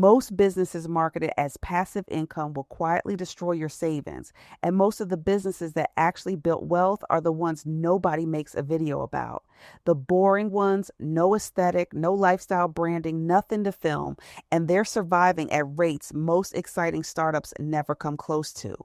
Most businesses marketed as passive income will quietly destroy your savings, and most of the businesses that actually built wealth are the ones nobody makes a video about. The boring ones, no aesthetic, no lifestyle branding, nothing to film, and they're surviving at rates most exciting startups never come close to.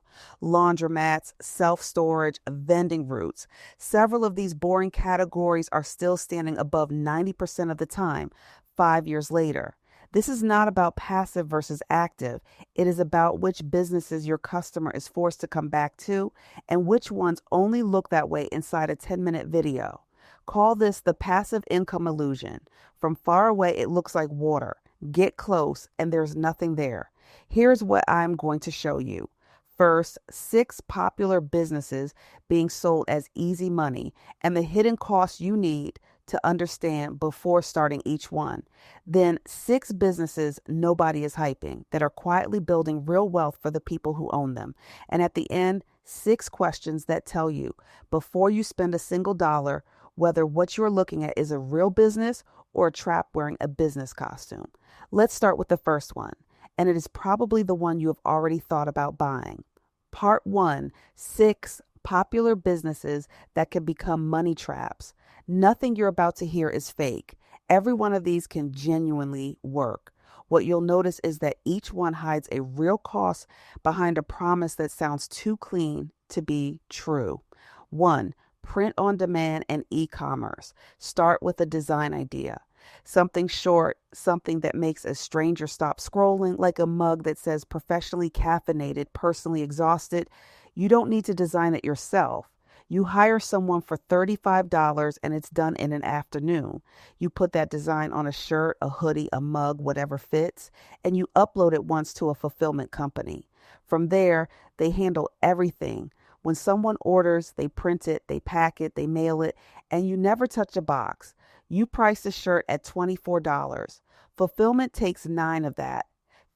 Laundromats, self-storage, vending routes. Several of these boring categories are still standing above 90% of the time, 5 years later. This is not about passive versus active. It is about which businesses your customer is forced to come back to and which ones only look that way inside a 10-minute video. Call this the passive income illusion. From far away, it looks like water. Get close, and there's nothing there. Here's what I'm going to show you. First, 6 popular businesses being sold as easy money and the hidden costs you need to understand before starting each one. Then 6 businesses nobody is hyping that are quietly building real wealth for the people who own them. And at the end, 6 questions that tell you before you spend a single dollar whether what you're looking at is a real business or a trap wearing a business costume. Let's start with the first one, and it is probably the one you have already thought about buying. Part 1, 6 popular businesses that can become money traps. Nothing you're about to hear is fake. Every one of these can genuinely work. What you'll notice is that each one hides a real cost behind a promise that sounds too clean to be true. 1. Print on demand and e-commerce. Start with a design idea. Something short, something that makes a stranger stop scrolling, like a mug that says professionally caffeinated, personally exhausted. You don't need to design it yourself. You hire someone for $35 and it's done in an afternoon. You put that design on a shirt, a hoodie, a mug, whatever fits, and you upload it once to a fulfillment company. From there, they handle everything. When someone orders, they print it, they pack it, they mail it, and you never touch a box. You price the shirt at $24. Fulfillment takes 9 of that.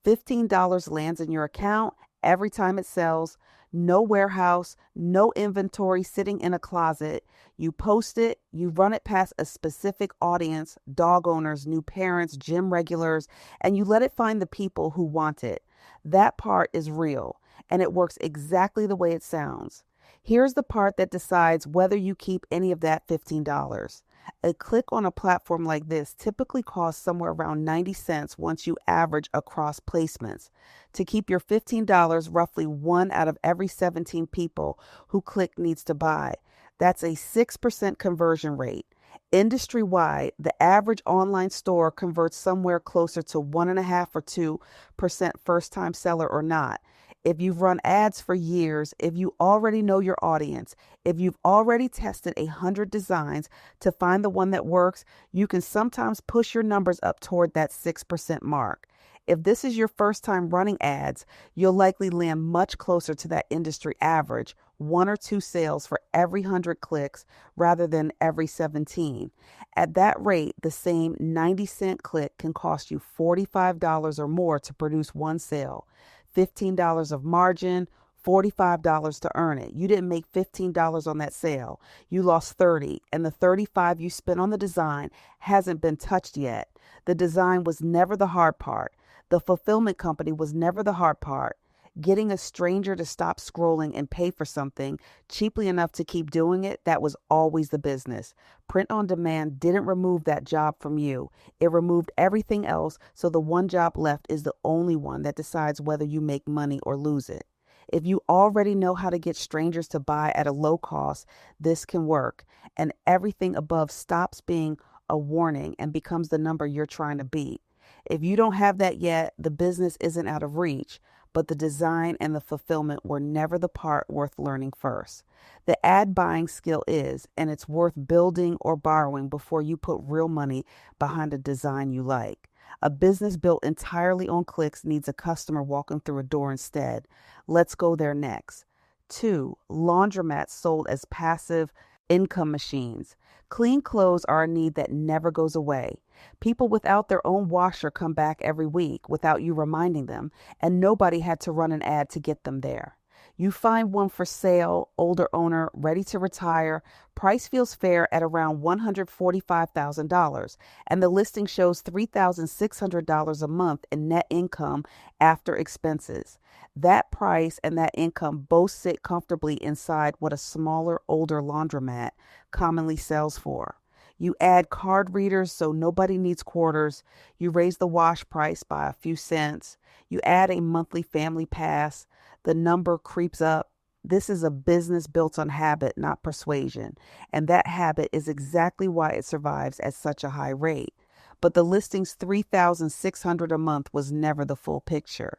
$15 lands in your account every time it sells. No warehouse, no inventory sitting in a closet. You post it, you run it past a specific audience, dog owners, new parents, gym regulars, and you let it find the people who want it. That part is real, and it works exactly the way it sounds. Here's the part that decides whether you keep any of that $15. A click on a platform like this typically costs somewhere around 90 cents once you average across placements. To keep your $15, roughly 1 out of every 17 people who click needs to buy. That's a 6% conversion rate. Industry-wide, the average online store converts somewhere closer to 1.5 or 2% first-time seller or not. If you've run ads for years, if you already know your audience, if you've already tested 100 designs to find the one that works, you can sometimes push your numbers up toward that 6% mark. If this is your first time running ads, you'll likely land much closer to that industry average, 1 or 2 sales for every 100 clicks rather than every 17. At that rate, the same 90-cent click can cost you $45 or more to produce 1 sale. $15 of margin, $45 to earn it. You didn't make $15 on that sale. You lost $30, and the $35 you spent on the design hasn't been touched yet. The design was never the hard part. The fulfillment company was never the hard part. Getting a stranger to stop scrolling and pay for something cheaply enough to keep doing it, that was always the business. Print on demand didn't remove that job from you. It removed everything else, so the one job left is the only one that decides whether you make money or lose it. If you already know how to get strangers to buy at a low cost, this can work, and everything above stops being a warning and becomes the number you're trying to beat. If you don't have that yet, the business isn't out of reach, but the design and the fulfillment were never the part worth learning first. The ad buying skill is, and it's worth building or borrowing before you put real money behind a design you like. A business built entirely on clicks needs a customer walking through a door instead. Let's go there next. 2. Laundromats sold as passive income machines. Clean clothes are a need that never goes away. People without their own washer come back every week without you reminding them, and nobody had to run an ad to get them there. You find one for sale, older owner, ready to retire. Price feels fair at around $145,000, and the listing shows $3,600 a month in net income after expenses. That price and that income both sit comfortably inside what a smaller, older laundromat commonly sells for. You add card readers so nobody needs quarters. You raise the wash price by a few cents. You add a monthly family pass. The number creeps up. This is a business built on habit, not persuasion. And that habit is exactly why it survives at such a high rate. But the listing's $3,600 a month was never the full picture.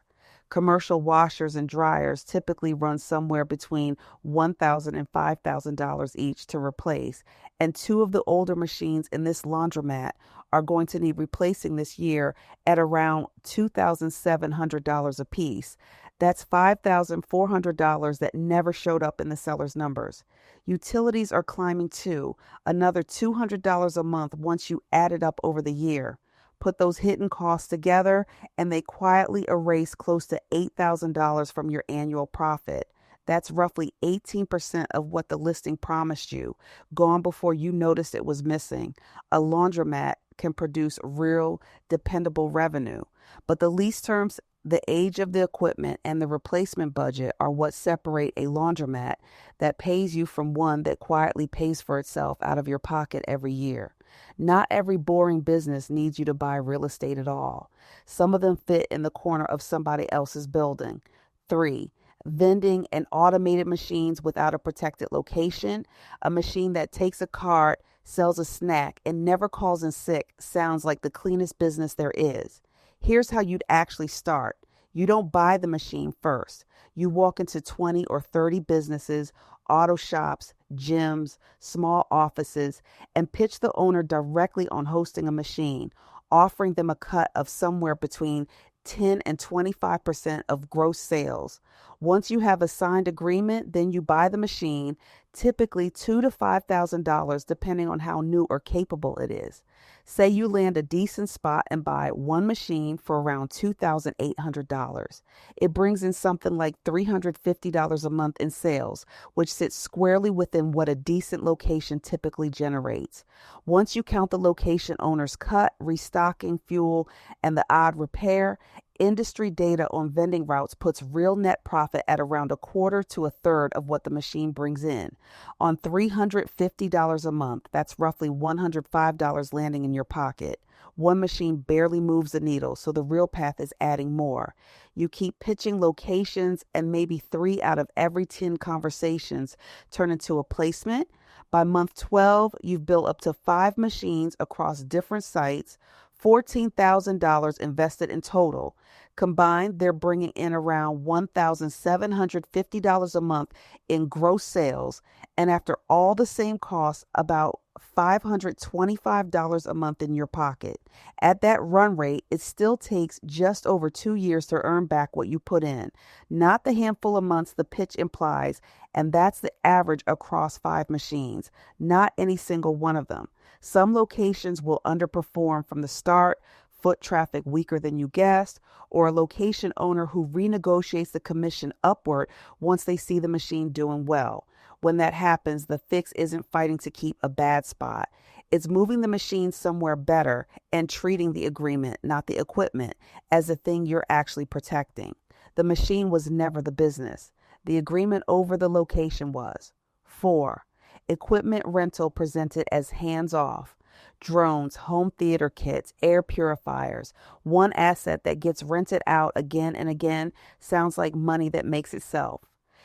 Commercial washers and dryers typically run somewhere between $1,000 and $5,000 each to replace, and two of the older machines in this laundromat are going to need replacing this year at around $2,700 a piece. That's $5,400 that never showed up in the seller's numbers. Utilities are climbing too, another $200 a month once you add it up over the year. Put those hidden costs together, and they quietly erase close to $8,000 from your annual profit. That's roughly 18% of what the listing promised you, gone before you noticed it was missing. A laundromat can produce real, dependable revenue, but the lease terms, the age of the equipment, and the replacement budget are what separate a laundromat that pays you from one that quietly pays for itself out of your pocket every year. Not every boring business needs you to buy real estate at all. Some of them fit in the corner of somebody else's building. 3. Vending and automated machines without a protected location. A machine that takes a card, sells a snack, and never calls in sick sounds like the cleanest business there is. Here's how you'd actually start. You don't buy the machine first. You walk into 20 or 30 businesses, auto shops, gyms, small offices, and pitch the owner directly on hosting a machine, offering them a cut of somewhere between 10 and 25% of gross sales. Once you have a signed agreement, then you buy the machine, typically $2,000 to $5,000 depending on how new or capable it is. Say you land a decent spot and buy one machine for around $2,800. It brings in something like $350 a month in sales, which sits squarely within what a decent location typically generates. Once you count the location owner's cut, restocking, fuel, and the odd repair, industry data on vending routes puts real net profit at around a quarter to a third of what the machine brings in. On $350 a month, that's roughly $105 landing in your pocket. One machine barely moves the needle, so the real path is adding more. You keep pitching locations, and maybe 3 out of every 10 conversations turn into a placement. By month 12, you've built up to 5 machines across different sites, $14,000 invested in total. Combined, they're bringing in around $1,750 a month in gross sales, and after all the same costs, about $525 a month in your pocket. At that run rate, it still takes just over 2 years to earn back what you put in, not the handful of months the pitch implies, and that's the average across 5 machines, not any single one of them. Some locations will underperform from the start, foot traffic weaker than you guessed, or a location owner who renegotiates the commission upward once they see the machine doing well. When that happens, the fix isn't fighting to keep a bad spot. It's moving the machine somewhere better and treating the agreement, not the equipment, as the thing you're actually protecting. The machine was never the business. The agreement over the location was. 4. Equipment rental presented as hands-off. Drones, home theater kits, air purifiers. One asset that gets rented out again and again sounds like money that makes itself.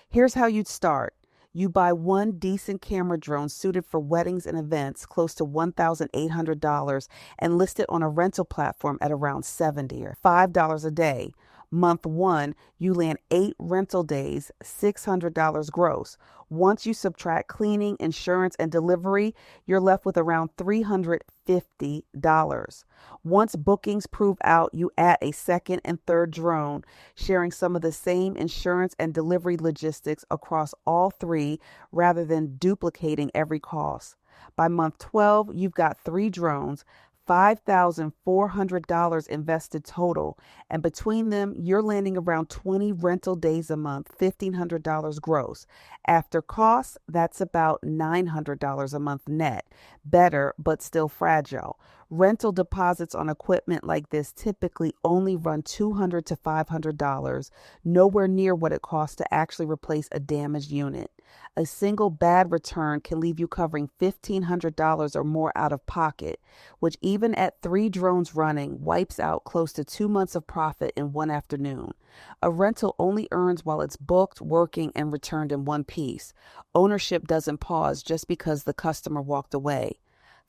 Here's how you'd start. You buy one decent camera drone suited for weddings and events, close to $1,800, and list it on a rental platform at around $70 or $5 a day. Month 1, you land 8 rental days, $600 gross. Once you subtract cleaning, insurance, and delivery, you're left with around $350. Once bookings prove out, you add a second and third drone, sharing some of the same insurance and delivery logistics across all 3 rather than duplicating every cost. By month 12, you've got 3 drones, $5,400 invested total, and between them, you're landing around 20 rental days a month, $1,500 gross. After costs, that's about $900 a month net. Better, but still fragile. Rental deposits on equipment like this typically only run $200 to $500, nowhere near what it costs to actually replace a damaged unit. A single bad return can leave you covering $1,500 or more out of pocket, which even at 3 drones running wipes out close to 2 months of profit in one afternoon. A rental only earns while it's booked, working, and returned in one piece. Ownership doesn't pause just because the customer walked away.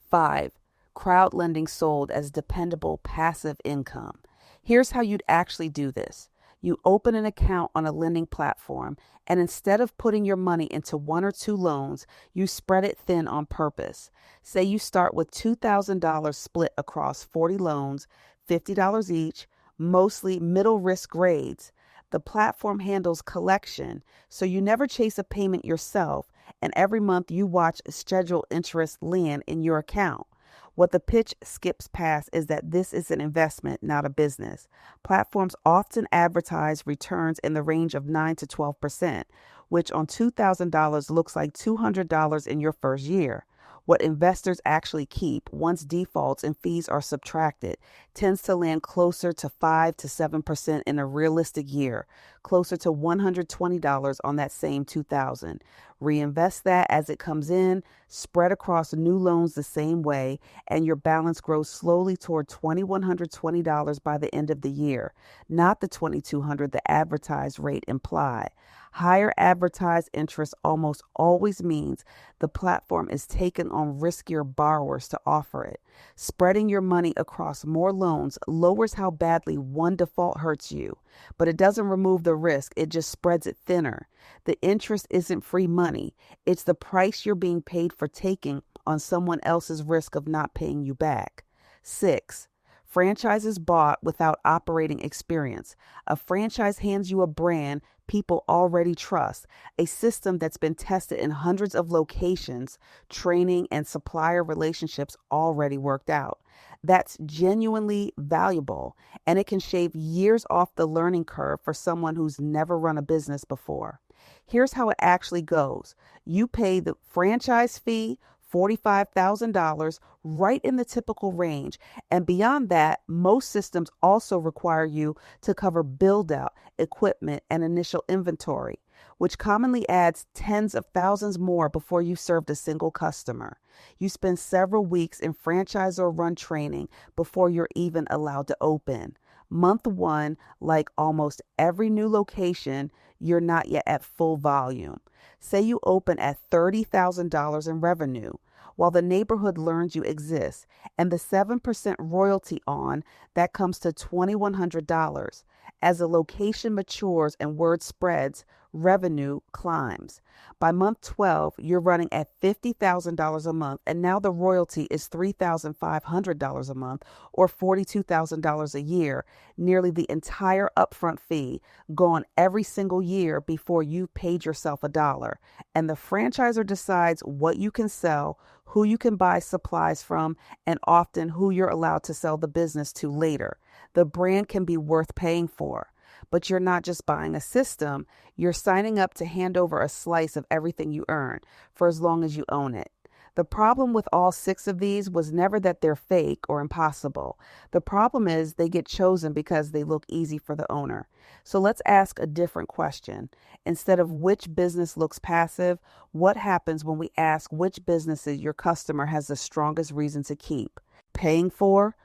5. Crowd lending sold as dependable passive income. Here's how you'd actually do this. You open an account on a lending platform, and instead of putting your money into 1 or 2 loans, you spread it thin on purpose. Say you start with $2,000 split across 40 loans, $50 each, mostly middle risk grades. The platform handles collection, so you never chase a payment yourself, and every month you watch scheduled interest land in your account. What the pitch skips past is that this is an investment, not a business. Platforms often advertise returns in the range of 9 to 12%, which on $2,000 looks like $200 in your first year. What investors actually keep, once defaults and fees are subtracted, tends to land closer to 5 to 7% in a realistic year, closer to $120 on that same $2,000. Reinvest that as it comes in, spread across new loans the same way, and your balance grows slowly toward $2,120 by the end of the year, not the $2,200 the advertised rate implied. Higher advertised interest almost always means the platform is taking on riskier borrowers to offer it. Spreading your money across more loans lowers how badly one default hurts you, but it doesn't remove the risk, it just spreads it thinner. The interest isn't free money, it's the price you're being paid for taking on someone else's risk of not paying you back. 6. Franchises bought without operating experience. A franchise hands you a brand people already trust, a system that's been tested in hundreds of locations, training and supplier relationships already worked out. That's genuinely valuable, and it can shave years off the learning curve for someone who's never run a business before. Here's how it actually goes. You pay the franchise fee, $45,000, right in the typical range. And beyond that, most systems also require you to cover build out, equipment, and initial inventory, which commonly adds tens of thousands more before you've served a single customer. You spend several weeks in franchise or run training before you're even allowed to open. Month 1, like almost every new location, you're not yet at full volume. Say you open at $30,000 in revenue, while the neighborhood learns you exist, and the 7% royalty on that comes to $2,100. As a location matures and word spreads, revenue climbs. By month 12, you're running at $50,000 a month, and now the royalty is $3,500 a month, or $42,000 a year, nearly the entire upfront fee, gone every single year before you paid yourself $1. And the franchisor decides what you can sell, who you can buy supplies from, and often who you're allowed to sell the business to later. The brand can be worth paying for. But you're not just buying a system, you're signing up to hand over a slice of everything you earn for as long as you own it. The problem with all 6 of these was never that they're fake or impossible. The problem is they get chosen because they look easy for the owner. So let's ask a different question. Instead of which business looks passive, what happens when we ask which businesses your customer has the strongest reason to keep? Paying for?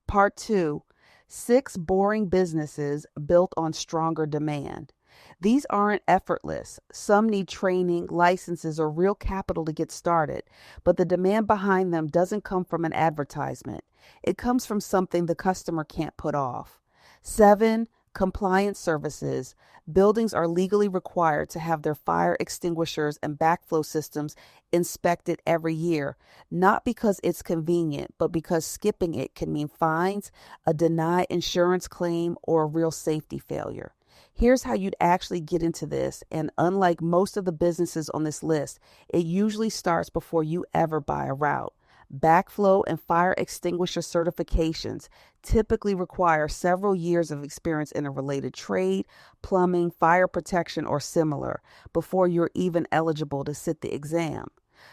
Part 2. 6 boring businesses built on stronger demand. These aren't effortless. Some need training, licenses, or real capital to get started, but the demand behind them doesn't come from an advertisement. It comes from something the customer can't put off. 7. Compliance services. Buildings are legally required to have their fire extinguishers and backflow systems inspected every year, not because it's convenient, but because skipping it can mean fines, a denied insurance claim, or a real safety failure. Here's how you'd actually get into this, and unlike most of the businesses on this list, it usually starts before you ever buy a route. Backflow and fire extinguisher certifications typically require several years of experience in a related trade, plumbing, fire protection, or similar, before you're even eligible to sit the exam.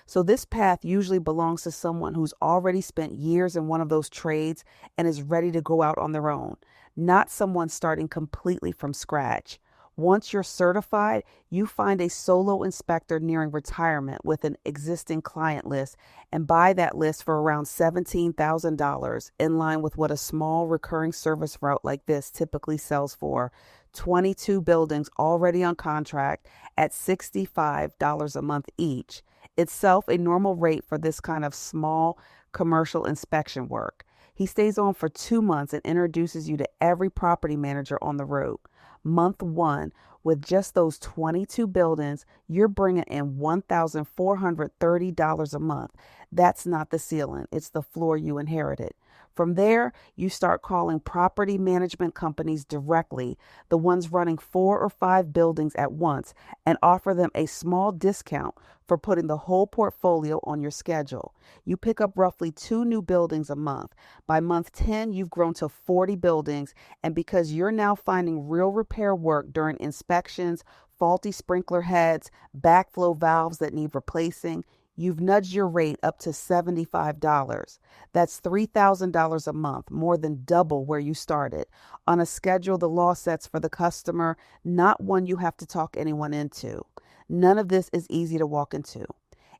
So, this path usually belongs to someone who's already spent years in one of those trades and is ready to go out on their own, not someone starting completely from scratch. Once you're certified, you find a solo inspector nearing retirement with an existing client list and buy that list for around $17,000, in line with what a small recurring service route like this typically sells for. 22 buildings already on contract at $65 a month each, itself a normal rate for this kind of small commercial inspection work. He stays on for 2 months and introduces you to every property manager on the road. Month one, with just those 22 buildings, you're bringing in $1,430 a month. That's not the ceiling, it's the floor you inherited. From there, you start calling property management companies directly, the ones running 4 or 5 buildings at once, and offer them a small discount for putting the whole portfolio on your schedule. You pick up roughly 2 new buildings a month. By month 10, you've grown to 40 buildings, and because you're now finding real repair work during inspections, faulty sprinkler heads, backflow valves that need replacing, you've nudged your rate up to $75. That's $3,000 a month, more than double where you started, on a schedule the law sets for the customer, not one you have to talk anyone into. None of this is easy to walk into.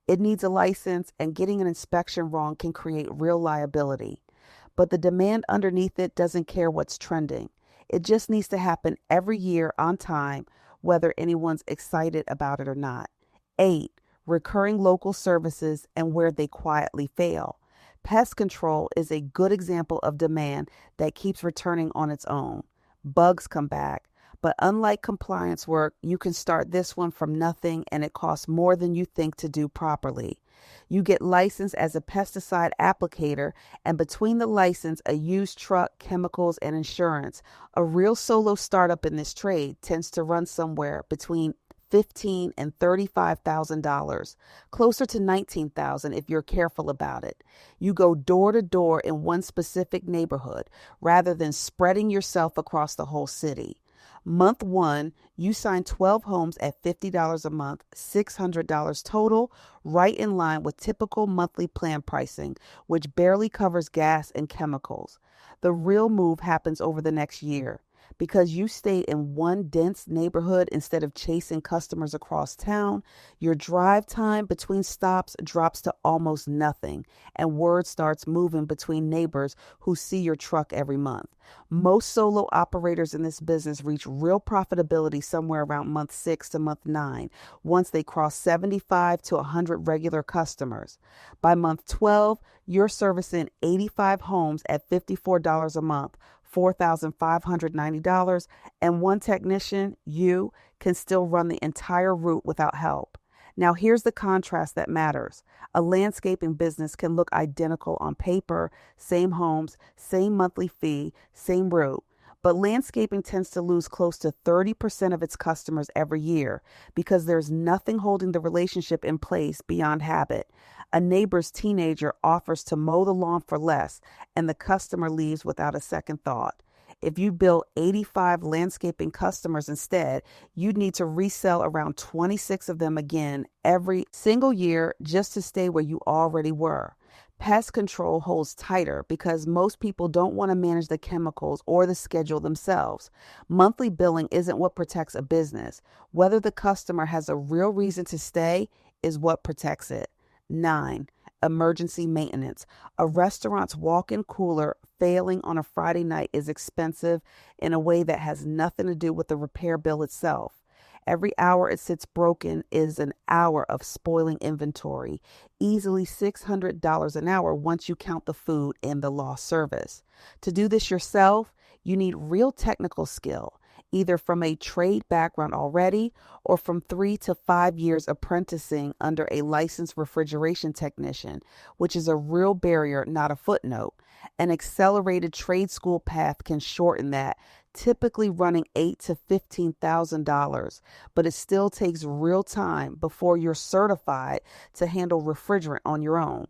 It needs a license, and getting an inspection wrong can create real liability. But the demand underneath it doesn't care what's trending. It just needs to happen every year on time, whether anyone's excited about it or not. 8. Recurring local services and where they quietly fail. Pest control is a good example of demand that keeps returning on its own. Bugs come back, but unlike compliance work, you can start this one from nothing and it costs more than you think to do properly. You get licensed as a pesticide applicator, and between the license, a used truck, chemicals, and insurance, a real solo startup in this trade tends to run somewhere between $15,000 and $35,000, closer to $19,000 if you're careful about it. You go door to door in one specific neighborhood rather than spreading yourself across the whole city. Month one, you sign 12 homes at $50 a month, $600 total, right in line with typical monthly plan pricing, which barely covers gas and chemicals. The real move happens over the next year. Because you stayed in one dense neighborhood instead of chasing customers across town, your drive time between stops drops to almost nothing, and word starts moving between neighbors who see your truck every month. Most solo operators in this business reach real profitability somewhere around month 6 to month 9, once they cross 75 to 100 regular customers. By month 12, you're servicing 85 homes at $54 a month, $4,590, and one technician, you, can still run the entire route without help. Now here's the contrast that matters. A landscaping business can look identical on paper, same homes, same monthly fee, same route. But landscaping tends to lose close to 30% of its customers every year because there's nothing holding the relationship in place beyond habit. A neighbor's teenager offers to mow the lawn for less, and the customer leaves without a second thought. If you build 85 landscaping customers instead, you'd need to resell around 26 of them again every single year just to stay where you already were. Pest control holds tighter because most people don't want to manage the chemicals or the schedule themselves. Monthly billing isn't what protects a business. Whether the customer has a real reason to stay is what protects it. 9. Emergency maintenance. A restaurant's walk-in cooler failing on a Friday night is expensive in a way that has nothing to do with the repair bill itself. Every hour it sits broken is an hour of spoiling inventory, easily $600 an hour once you count the food and the lost service. To do this yourself, you need real technical skill, either from a trade background already or from 3 to 5 years apprenticing under a licensed refrigeration technician, which is a real barrier, not a footnote. An accelerated trade school path can shorten that, typically running $8,000 to $15,000, but it still takes real time before you're certified to handle refrigerant on your own.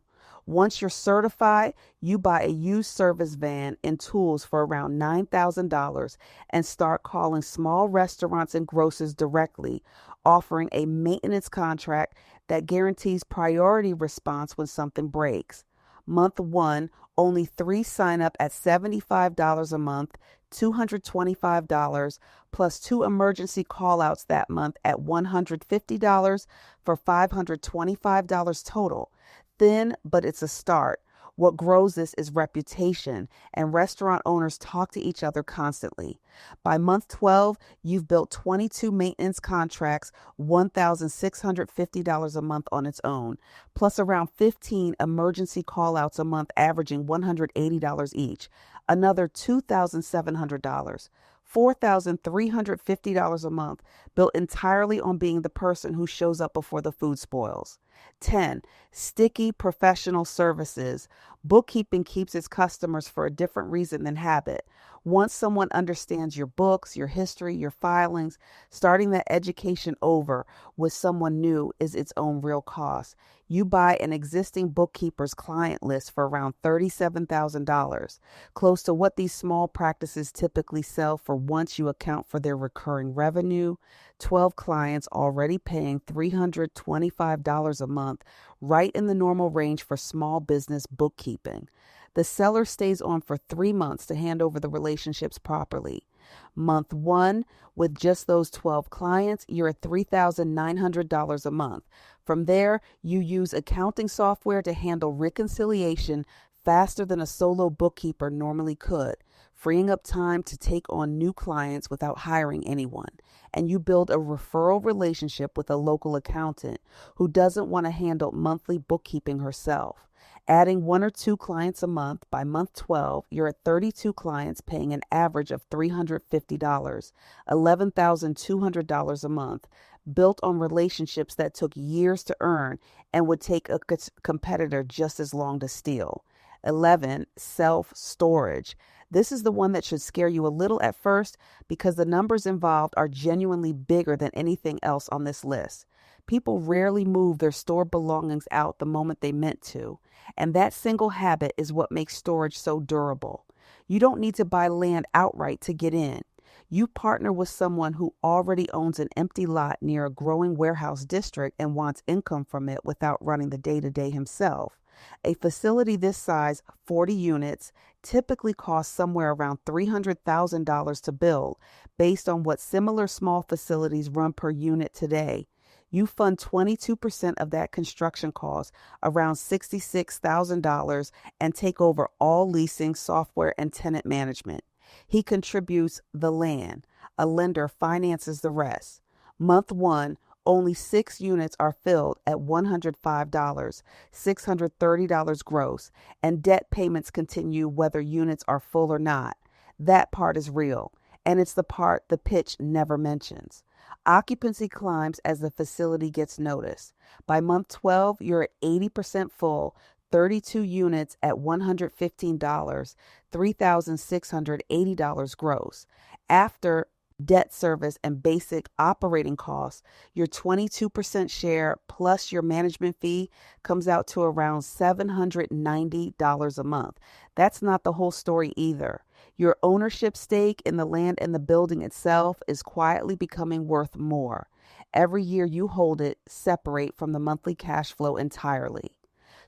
Once you're certified, you buy a used service van and tools for around $9,000 and start calling small restaurants and grocers directly, offering a maintenance contract that guarantees priority response when something breaks. Month one, only 3 sign up at $75 a month, $225, plus 2 emergency callouts that month at $150 for $525 total. Thin, but it's a start. What grows this is reputation, and restaurant owners talk to each other constantly. By month 12, you've built 22 maintenance contracts, $1,650 a month on its own, plus around 15 emergency callouts a month averaging $180 each, another $2,700. $4,350 a month built entirely on being the person who shows up before the food spoils. 10. Sticky professional services. Bookkeeping keeps its customers for a different reason than habit. Once someone understands your books, your history, your filings, starting that education over with someone new is its own real cost. You buy an existing bookkeeper's client list for around $37,000, close to what these small practices typically sell for once you account for their recurring revenue. 12 clients already paying $325 a month, right in the normal range for small business bookkeeping. The seller stays on for 3 months to hand over the relationships properly. Month one, with just those 12 clients, you're at $3,900 a month. From there, you use accounting software to handle reconciliation faster than a solo bookkeeper normally could, freeing up time to take on new clients without hiring anyone. And you build a referral relationship with a local accountant who doesn't want to handle monthly bookkeeping herself. Adding 1 or 2 clients a month, by month 12, you're at 32 clients paying an average of $350, $11,200 a month, built on relationships that took years to earn and would take a competitor just as long to steal. 11. Self-storage. This is the one that should scare you a little at first because the numbers involved are genuinely bigger than anything else on this list. People rarely move their stored belongings out the moment they meant to, and that single habit is what makes storage so durable. You don't need to buy land outright to get in. You partner with someone who already owns an empty lot near a growing warehouse district and wants income from it without running the day-to-day himself. A facility this size, 40 units, typically costs somewhere around $300,000 to build, based on what similar small facilities run per unit today. You fund 22% of that construction cost, around $66,000, and take over all leasing, software, and tenant management. He contributes the land. A lender finances the rest. Month one, only 6 units are filled at $105, $630 gross, and debt payments continue whether units are full or not. That part is real, and it's the part the pitch never mentions. Occupancy climbs as the facility gets noticed. By month 12, you're at 80% full, 32 units at $115, $3,680 gross. After debt service and basic operating costs, your 22% share plus your management fee comes out to around $790 a month. That's not the whole story either. Your ownership stake in the land and the building itself is quietly becoming worth more. Every year you hold it, separate from the monthly cash flow entirely.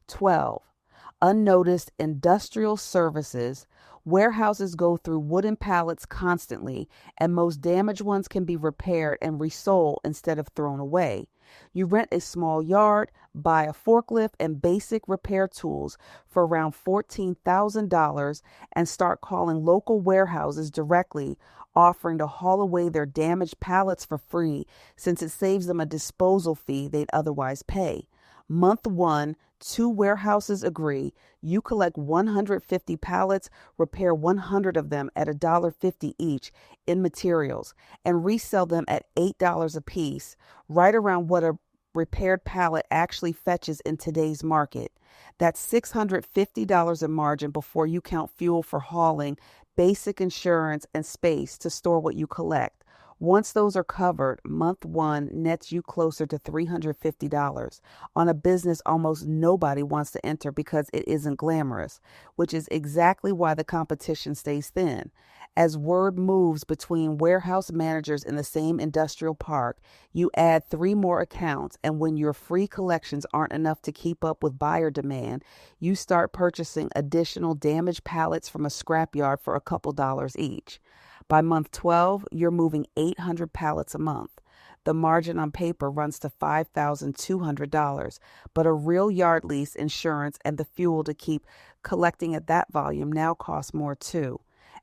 12. Unnoticed industrial services. Warehouses go through wooden pallets constantly, and most damaged ones can be repaired and resold instead of thrown away. You rent a small yard, buy a forklift and basic repair tools for around $14,000, and start calling local warehouses directly, offering to haul away their damaged pallets for free since it saves them a disposal fee they'd otherwise pay. Month one, 2 warehouses agree. You collect 150 pallets, repair 100 of them at $1.50 each in materials, and resell them at $8 a piece, right around what a repaired pallet actually fetches in today's market. That's $650 in margin before you count fuel for hauling, basic insurance, and space to store what you collect. Once those are covered, month one nets you closer to $350 on a business almost nobody wants to enter because it isn't glamorous, which is exactly why the competition stays thin. As word moves between warehouse managers in the same industrial park, you add three more accounts, and when your free collections aren't enough to keep up with buyer demand, you start purchasing additional damaged pallets from a scrapyard for a couple dollars each. By month 12, you're moving 800 pallets a month. The margin on paper runs to $5,200, but a real yard lease, insurance, and the fuel to keep collecting at that volume now costs more too.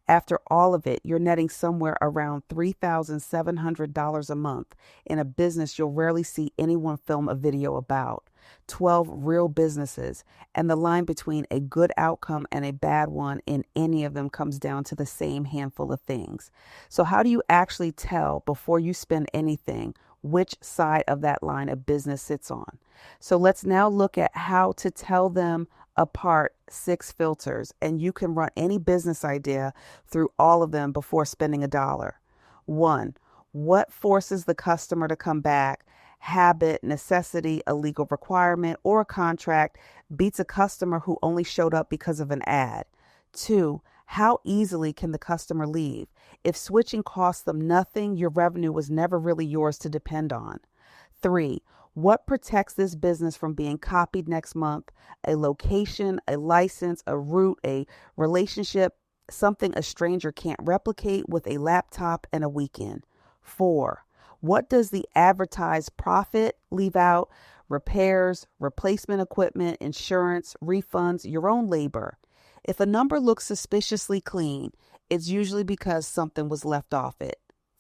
After all of it, you're netting somewhere around $3,700 a month in a business you'll rarely see anyone film a video about. 12 real businesses, and the line between a good outcome and a bad one in any of them comes down to the same handful of things. So, how do you actually tell before you spend anything which side of that line a business sits on? So, let's now look at how to tell them apart. 6 filters, and you can run any business idea through all of them before spending a dollar. 1. What forces the customer to come back? Habit, necessity, a legal requirement, or a contract beats a customer who only showed up because of an ad. 2. How easily can the customer leave? If switching costs them nothing, your revenue was never really yours to depend on. 3. What protects this business from being copied next month? A location, a license, a route, a relationship, something a stranger can't replicate with a laptop and a weekend. 4. What does the advertised profit leave out? Repairs, replacement equipment, insurance, refunds, your own labor. If a number looks suspiciously clean, it's usually because something was left off it.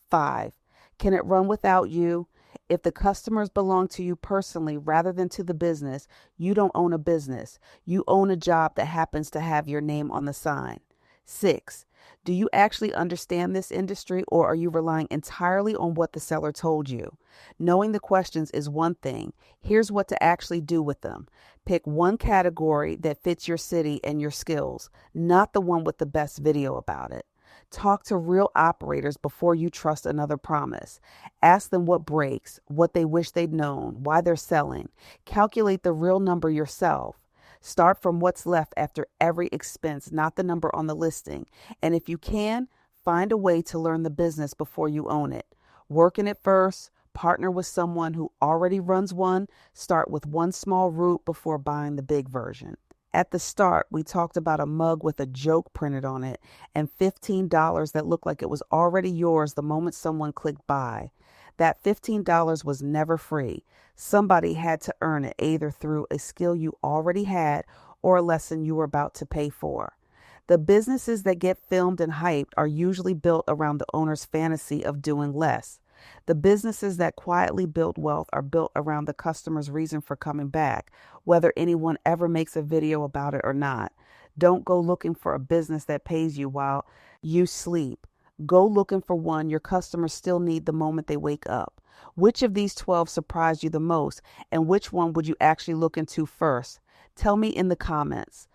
5. Can it run without you? If the customers belong to you personally rather than to the business, you don't own a business. You own a job that happens to have your name on the sign. 6. Do you actually understand this industry, or are you relying entirely on what the seller told you? Knowing the questions is one thing. Here's what to actually do with them. Pick one category that fits your city and your skills, not the one with the best video about it. Talk to real operators before you trust another promise. Ask them what breaks, what they wish they'd known, why they're selling. Calculate the real number yourself. Start from what's left after every expense, not the number on the listing. And if you can, find a way to learn the business before you own it. Work in it first. Partner with someone who already runs one. Start with one small route before buying the big version. At the start, we talked about a mug with a joke printed on it and $15 that looked like it was already yours the moment someone clicked buy. That $15 was never free. Somebody had to earn it, either through a skill you already had or a lesson you were about to pay for. The businesses that get filmed and hyped are usually built around the owner's fantasy of doing less. The businesses that quietly build wealth are built around the customer's reason for coming back, whether anyone ever makes a video about it or not. Don't go looking for a business that pays you while you sleep. Go looking for one your customers still need the moment they wake up. Which of these 12 surprised you the most, and which one would you actually look into first? Tell me in the comments.